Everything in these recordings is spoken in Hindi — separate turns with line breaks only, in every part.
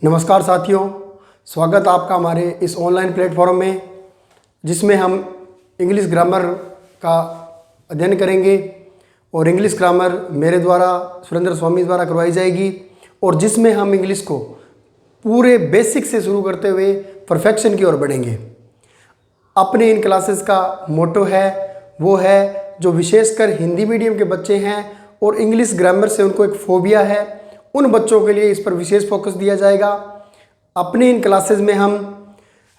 नमस्कार साथियों, स्वागत आपका हमारे इस ऑनलाइन प्लेटफॉर्म में, जिसमें हम इंग्लिश ग्रामर का अध्ययन करेंगे। और इंग्लिश ग्रामर मेरे द्वारा, सुरेंद्र स्वामी द्वारा करवाई जाएगी, और जिसमें हम इंग्लिश को पूरे बेसिक से शुरू करते हुए परफेक्शन की ओर बढ़ेंगे। अपने इन क्लासेस का मोटो है वो है, जो विशेषकर हिंदी मीडियम के बच्चे हैं और इंग्लिश ग्रामर से उनको एक फोबिया है, उन बच्चों के लिए इस पर विशेष फोकस दिया जाएगा। अपने इन क्लासेस में हम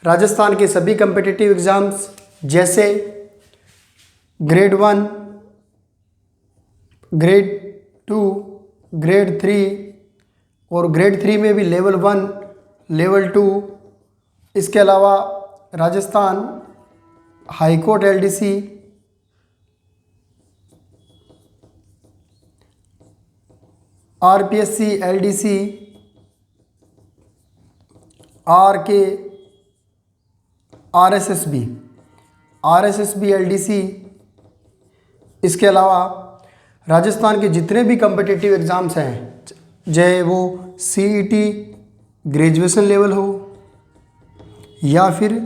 राजस्थान के सभी कम्पिटिटिव एग्ज़ाम्स जैसे ग्रेड 1, ग्रेड 2, ग्रेड 3 और ग्रेड 3 में भी लेवल 1, लेवल 2, इसके अलावा Rajasthan high court LDC, RPSC LDC, RK, RSSB LDC, इसके अलावा राजस्थान के जितने भी कम्पिटिटिव एग्ज़ाम्स हैं, चाहे वो CET ग्रेजुएशन लेवल हो या फिर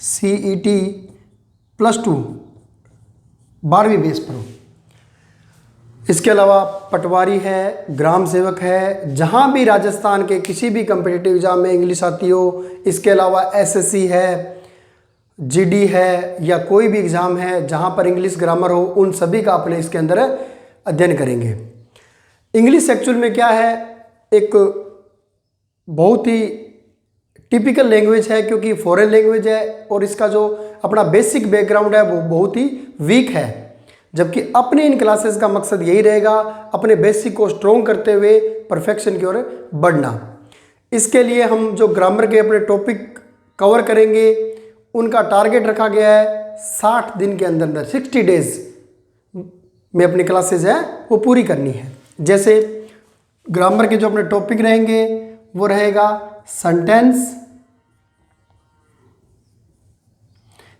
CET +2 12वीं बेस पर हो, इसके अलावा पटवारी है, ग्राम सेवक है, जहाँ भी राजस्थान के किसी भी कम्पिटिटिव एग्ज़ाम में इंग्लिश आती हो, इसके अलावा SSC है, GD है, या कोई भी एग्ज़ाम है जहाँ पर इंग्लिश ग्रामर हो, उन सभी का अपने इसके अंदर अध्ययन करेंगे। इंग्लिश एक्चुअल में क्या है, एक बहुत ही टिपिकल लैंग्वेज है, क्योंकि फॉरेन लैंग्वेज है और इसका जो अपना बेसिक बैकग्राउंड है वो बहुत ही वीक है। जबकि अपने इन क्लासेस का मकसद यही रहेगा, अपने बेसिक को स्ट्रॉन्ग करते हुए परफेक्शन की ओर बढ़ना। इसके लिए हम जो ग्रामर के अपने टॉपिक कवर करेंगे, उनका टारगेट रखा गया है 60 दिन के अंदर अंदर, 60 डेज में अपनी क्लासेस है वो पूरी करनी है। जैसे ग्रामर के जो अपने टॉपिक रहेंगे वो रहेगा सेंटेंस,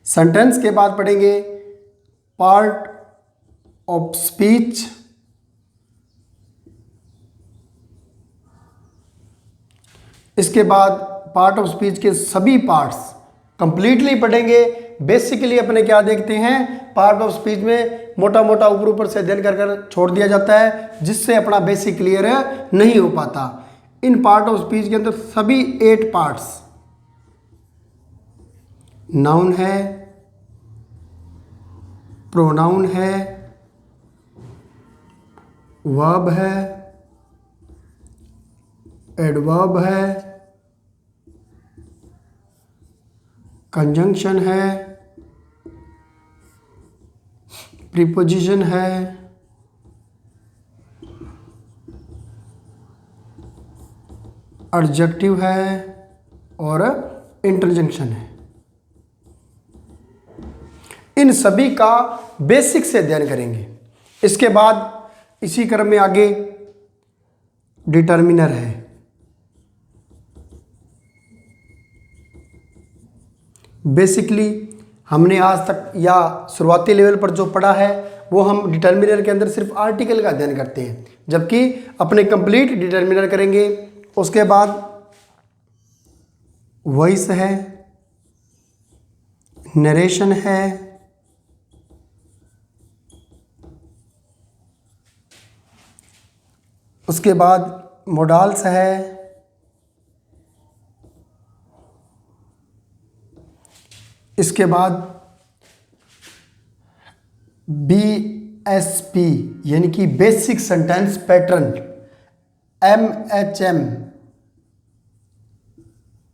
सेंटेंस के बाद पढ़ेंगे पार्ट ऑफ स्पीच, इसके बाद पार्ट ऑफ स्पीच के सभी पार्ट्स कंप्लीटली पढ़ेंगे। बेसिकली अपने क्या देखते हैं, पार्ट ऑफ स्पीच में मोटा मोटा ऊपर ऊपर से अध्ययन कर कर छोड़ दिया जाता है, जिससे अपना बेसिक क्लियर नहीं हो पाता। इन पार्ट ऑफ स्पीच के अंदर सभी 8 पार्ट्स, नाउन है, प्रोनाउन है, वर्ब है, एडवर्ब है, कंजंक्शन है, प्रीपोजिशन है, एडजेक्टिव है और इंटरजेक्शन है। इन सभी का बेसिक से अध्ययन करेंगे। इसके बाद इसी क्रम में आगे डिटर्मिनर है। बेसिकली हमने आज तक या शुरुआती लेवल पर जो पढ़ा है वो हम डिटर्मिनर के अंदर सिर्फ आर्टिकल का अध्ययन करते हैं, जबकि अपने कंप्लीट डिटर्मिनर करेंगे। उसके बाद वॉइस है, नरेशन है, उसके बाद मोडाल्स है, इसके बाद BSP यानी कि बेसिक सेंटेंस पैटर्न, MHM,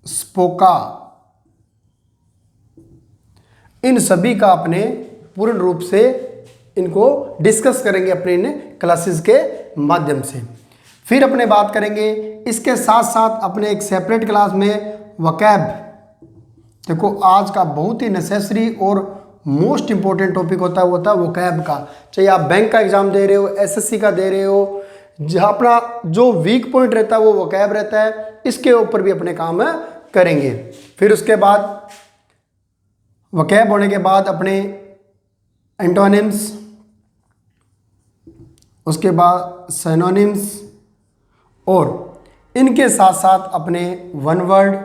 स्पोका, इन सभी का अपने पूर्ण रूप से इनको डिस्कस करेंगे अपने इन क्लासेस के माध्यम से। फिर अपने बात करेंगे इसके साथ साथ अपने एक सेपरेट क्लास में वोकैब। देखो आज का बहुत ही नेसेसरी और मोस्ट इंपॉर्टेंट टॉपिक होता है वोकैब का। चाहे आप बैंक का एग्जाम दे रहे हो, SSC का दे रहे हो, जहाँ अपना जो वीक पॉइंट रहता है वो वोकैब रहता है, इसके ऊपर भी अपने काम करेंगे। फिर उसके बाद वोकैब होने के बाद अपने एंटोनिम्स, उसके बाद सिनोनिम्स और इनके साथ साथ अपने one word,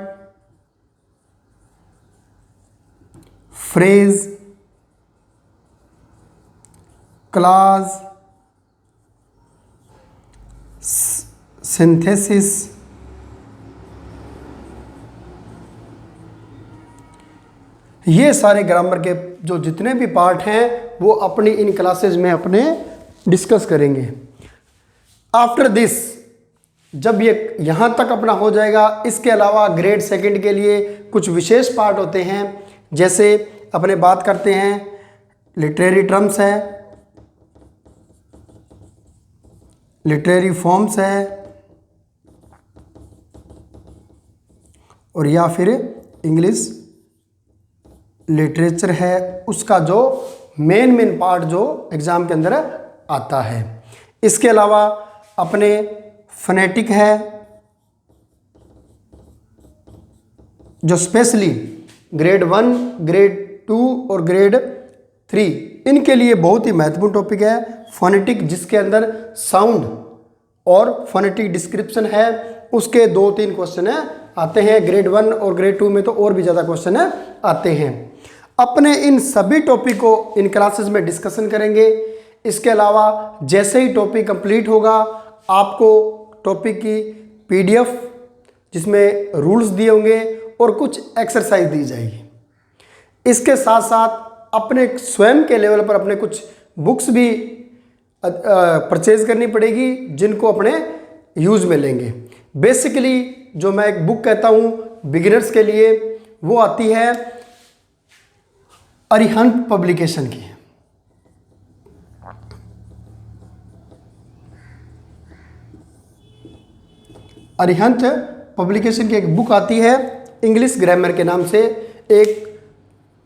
phrase, clause, synthesis, ये सारे ग्रामर के जो जितने भी पार्ट हैं वो अपनी इन क्लासेज में अपने डिस्कस करेंगे। आफ्टर दिस, जब ये यहाँ तक अपना हो जाएगा, इसके अलावा ग्रेड सेकंड के लिए कुछ विशेष पार्ट होते हैं। जैसे अपने बात करते हैं लिटरेरी टर्म्स है, लिटरेरी फॉर्म्स है, और या फिर इंग्लिश लिटरेचर है, उसका जो मेन पार्ट जो एग्जाम के अंदर आता है। इसके अलावा अपने फोनेटिक है, जो स्पेशली ग्रेड 1, ग्रेड 2 और ग्रेड 3 इनके लिए बहुत ही महत्वपूर्ण टॉपिक है फोनेटिक, जिसके अंदर साउंड और फोनेटिक डिस्क्रिप्शन है। उसके 2-3 क्वेश्चन आते हैं। ग्रेड 1 और ग्रेड 2 में तो और भी ज़्यादा क्वेश्चन आते हैं। अपने इन सभी टॉपिक को इन क्लासेस में डिस्कशन करेंगे। इसके अलावा जैसे ही टॉपिक कंप्लीट होगा, आपको टॉपिक की पीडीएफ जिसमें रूल्स दिए होंगे और कुछ एक्सरसाइज दी जाएगी। इसके साथ साथ अपने स्वयं के लेवल पर अपने कुछ बुक्स भी परचेज करनी पड़ेगी, जिनको अपने यूज में लेंगे। बेसिकली जो मैं एक बुक कहता हूँ बिगिनर्स के लिए, वो आती है अरिहंत पब्लिकेशन की। अरिहंत पब्लिकेशन की एक बुक आती है इंग्लिश ग्रामर के नाम से। एक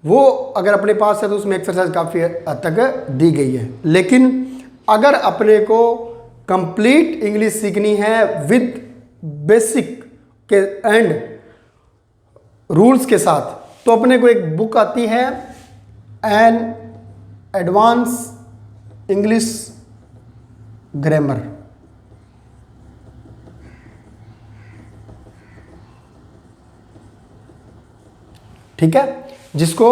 वो अगर अपने पास है तो उसमें एक्सरसाइज काफ़ी हद तक दी गई है। लेकिन अगर अपने को कंप्लीट इंग्लिश सीखनी है विद बेसिक के एंड रूल्स के साथ, तो अपने को एक बुक आती है एन एडवांस इंग्लिश ग्रामर। ठीक है, जिसको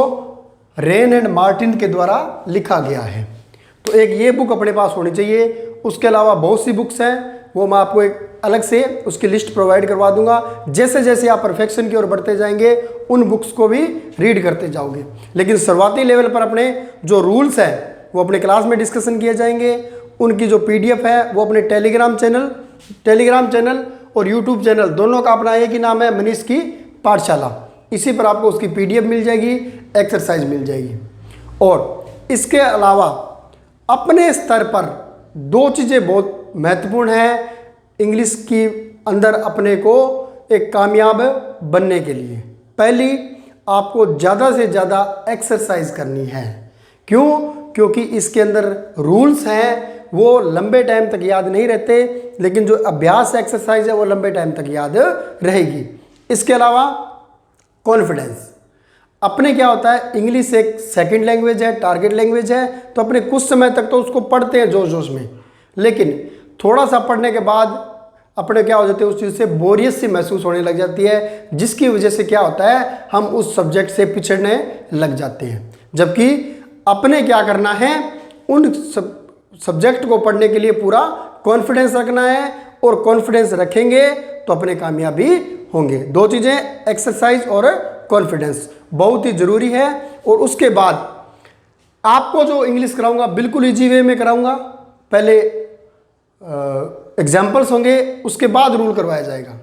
रेन एंड मार्टिन के द्वारा लिखा गया है। तो एक ये बुक अपने पास होनी चाहिए। उसके अलावा बहुत सी बुक्स हैं, वो मैं आपको एक अलग से उसकी लिस्ट प्रोवाइड करवा दूंगा। जैसे जैसे आप परफेक्शन की ओर बढ़ते जाएंगे, उन बुक्स को भी रीड करते जाओगे। लेकिन शुरुआती लेवल पर अपने जो रूल्स हैं वो अपने क्लास में डिस्कशन किए जाएंगे। उनकी जो पीडीएफ है वो अपने टेलीग्राम चैनल और यूट्यूब चैनल दोनों का अपना एक ही नाम है, मनीष की पाठशाला। इसी पर आपको उसकी पीडीएफ मिल जाएगी, एक्सरसाइज मिल जाएगी। और इसके अलावा अपने स्तर पर 2 चीज़ें बहुत महत्वपूर्ण हैं इंग्लिश की अंदर अपने को एक कामयाब बनने के लिए। पहली, आपको ज़्यादा से ज़्यादा एक्सरसाइज करनी है। क्यों? क्योंकि इसके अंदर रूल्स हैं वो लंबे टाइम तक याद नहीं रहते, लेकिन जो अभ्यास एक्सरसाइज है वो लंबे टाइम तक याद रहेगी। इसके अलावा कॉन्फिडेंस, अपने क्या होता है, इंग्लिश एक सेकंड लैंग्वेज है, टारगेट लैंग्वेज है, तो अपने कुछ समय तक तो उसको पढ़ते हैं जोश जोश में, लेकिन थोड़ा सा पढ़ने के बाद अपने क्या हो जाते हैं, उस चीज़ से बोरियत सी महसूस होने लग जाती है, जिसकी वजह से क्या होता है, हम उस सब्जेक्ट से पिछड़ने लग जाते हैं। जबकि अपने क्या करना है, उन सब्जेक्ट को पढ़ने के लिए पूरा कॉन्फिडेंस रखना है, और कॉन्फिडेंस रखेंगे तो अपने कामयाबी होंगे। 2 चीज़ें, एक्सरसाइज और कॉन्फिडेंस, बहुत ही ज़रूरी है। और उसके बाद आपको जो इंग्लिश कराऊंगा बिल्कुल इजी वे में कराऊंगा। पहले एग्जाम्पल्स होंगे, उसके बाद रूल करवाया जाएगा।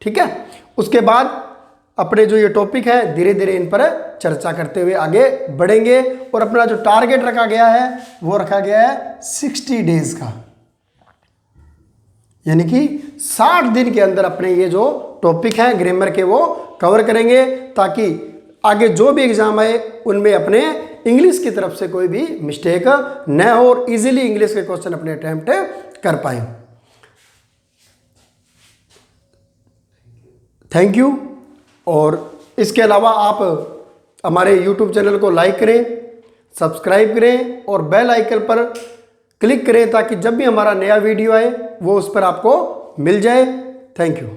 ठीक है, उसके बाद अपने जो ये टॉपिक है धीरे धीरे इन पर चर्चा करते हुए आगे बढ़ेंगे। और अपना जो टारगेट रखा गया है वो रखा गया है 60 डेज का, यानी कि 60 दिन के अंदर अपने ये जो टॉपिक हैं ग्रामर के वो कवर करेंगे, ताकि आगे जो भी एग्जाम आए उनमें अपने इंग्लिश की तरफ से कोई भी मिस्टेक न हो और इजीली इंग्लिश के क्वेश्चन अपने अटेम्प्ट कर पाए। Thank you. और इसके अलावा आप हमारे YouTube चैनल को लाइक करें, सब्सक्राइब करें और बेल आइकन पर क्लिक करें, ताकि जब भी हमारा नया वीडियो आए वो उस पर आपको मिल जाए। Thank you.